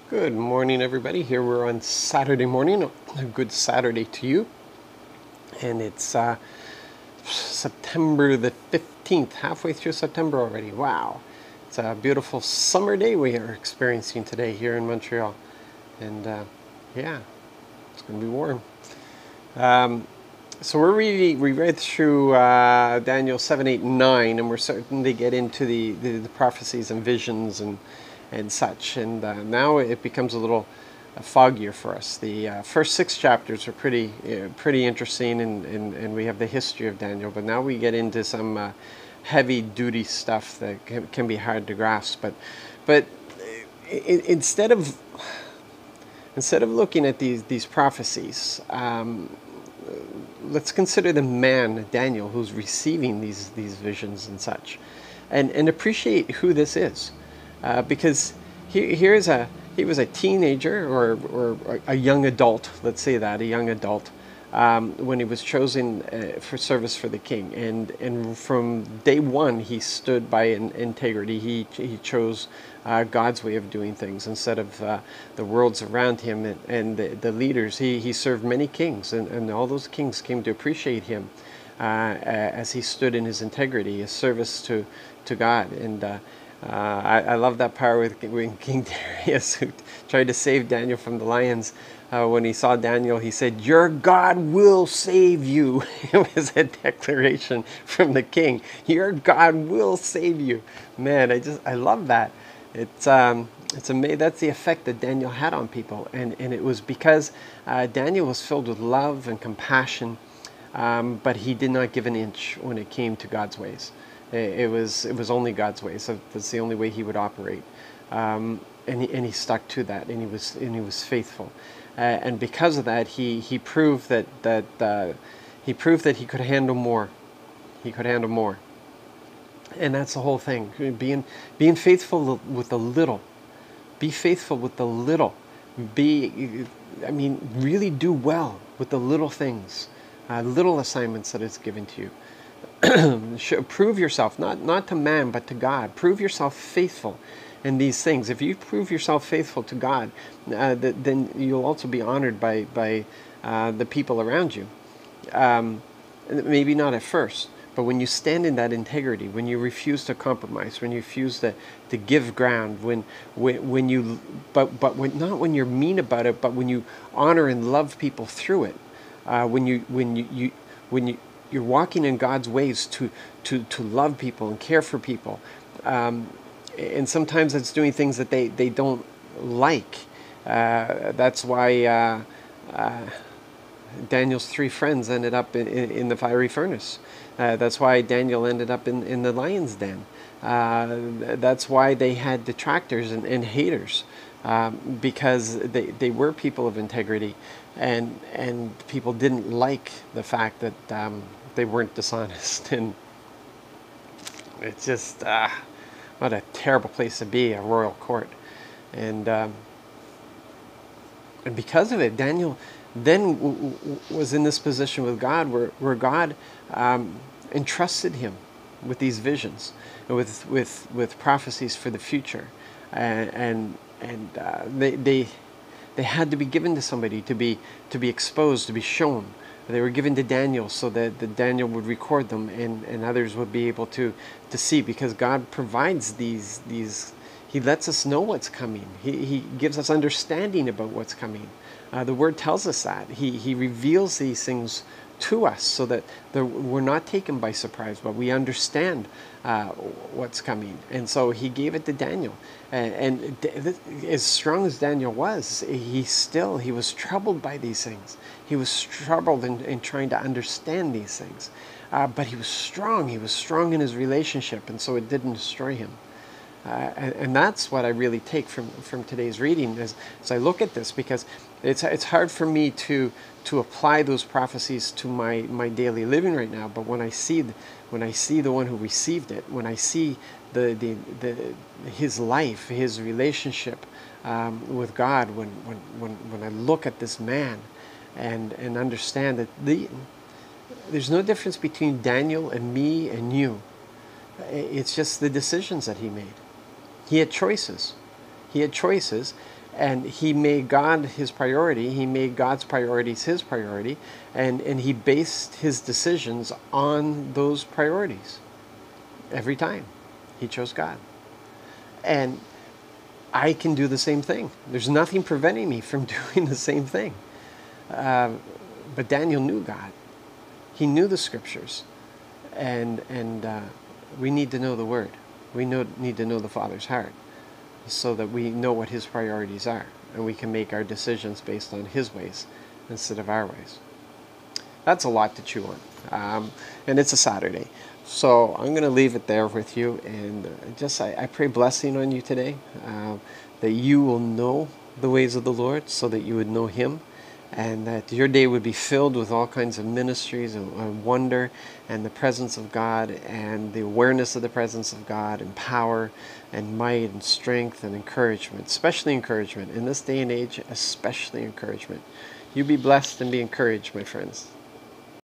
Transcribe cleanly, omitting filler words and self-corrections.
Good morning, everybody. Here we're on Saturday morning. A good Saturday to you. And it's September the 15th, halfway through September already. Wow. It's a beautiful summer day we are experiencing today here in Montreal. And yeah, it's going to be warm. So we read through Daniel 7, 8, and 9, and we're starting to get into the prophecies and visions and such. And now it becomes a little foggier for us. The first 6 chapters are pretty interesting, and we have the history of Daniel. But now we get into some heavy duty stuff that can be hard to grasp. But instead of looking at these prophecies, let's consider the man Daniel who's receiving these visions and such, and appreciate who this is. Because he was a teenager or a young adult, let's say that, a young adult, when he was chosen for service for the king. And from day one, he stood by integrity. He chose God's way of doing things instead of the world's around him and the leaders. He served many kings, and all those kings came to appreciate him as he stood in his integrity, his service to God. And I love that part with King Darius, who tried to save Daniel from the lions. When he saw Daniel, he said, "Your God will save you." It was a declaration from the king. Your God will save you. Man, I love that. It's amazing. That's the effect that Daniel had on people, and it was because Daniel was filled with love and compassion, but he did not give an inch when it came to God's ways. It was only God's way, so that's the only way he would operate, and he stuck to that, and he was faithful, and because of that, he proved that he could handle more. He could handle more, and that's the whole thing. Being faithful with the little. Be faithful with the little. Really do well with the little things, little assignments that is given to you. Prove yourself, not to man, but to God. Prove yourself faithful in these things. If you prove yourself faithful to God, then you'll also be honored by the people around you. Maybe not at first, but when you stand in that integrity, when you refuse to compromise, when you refuse to give ground, when you not when you're mean about it, but when you honor and love people through it, when you're walking in God's ways to love people and care for people, and sometimes it's doing things that they don't like. That's why Daniel's 3 friends ended up in the fiery furnace. That's why Daniel ended up in the lion's den. That's why they had detractors and haters, because they were people of integrity, and people didn't like the fact that they weren't dishonest. And it's just what a terrible place to be, a royal court. And because of it, Daniel then was in this position with God, where God entrusted him with these visions, with prophecies for the future, and they had to be given to somebody to be exposed, to be shown. They were given to Daniel so that Daniel would record them, and others would be able to see, because God provides these. He lets us know what's coming. He gives us understanding about what's coming. The Word tells us that. He reveals these things to us so that we're not taken by surprise, but we understand what's coming. And so he gave it to Daniel. And as strong as Daniel was, he was troubled by these things. He was troubled in trying to understand these things. But he was strong. He was strong in his relationship, and so it didn't destroy him. And that's what I really take from today's reading as I look at this, because it's hard for me to apply those prophecies to my daily living right now. But when I see the one who received it, when I see his life, his relationship with God, when I look at this man and understand that there's no difference between Daniel and me and you. It's just the decisions that he made. He had choices. And he made God his priority. He made God's priorities his priority. And he based his decisions on those priorities. Every time he chose God. And I can do the same thing. There's nothing preventing me from doing the same thing. But Daniel knew God. He knew the scriptures. And we need to know the Word. We need to know the Father's heart so that we know what his priorities are. And we can make our decisions based on his ways instead of our ways. That's a lot to chew on. And it's a Saturday. So I'm going to leave it there with you. And I pray blessing on you today. That you will know the ways of the Lord so that you would know him. And that your day would be filled with all kinds of ministries and wonder and the presence of God and the awareness of the presence of God and power and might and strength and encouragement, especially encouragement. In this day and age, especially encouragement. You be blessed and be encouraged, my friends.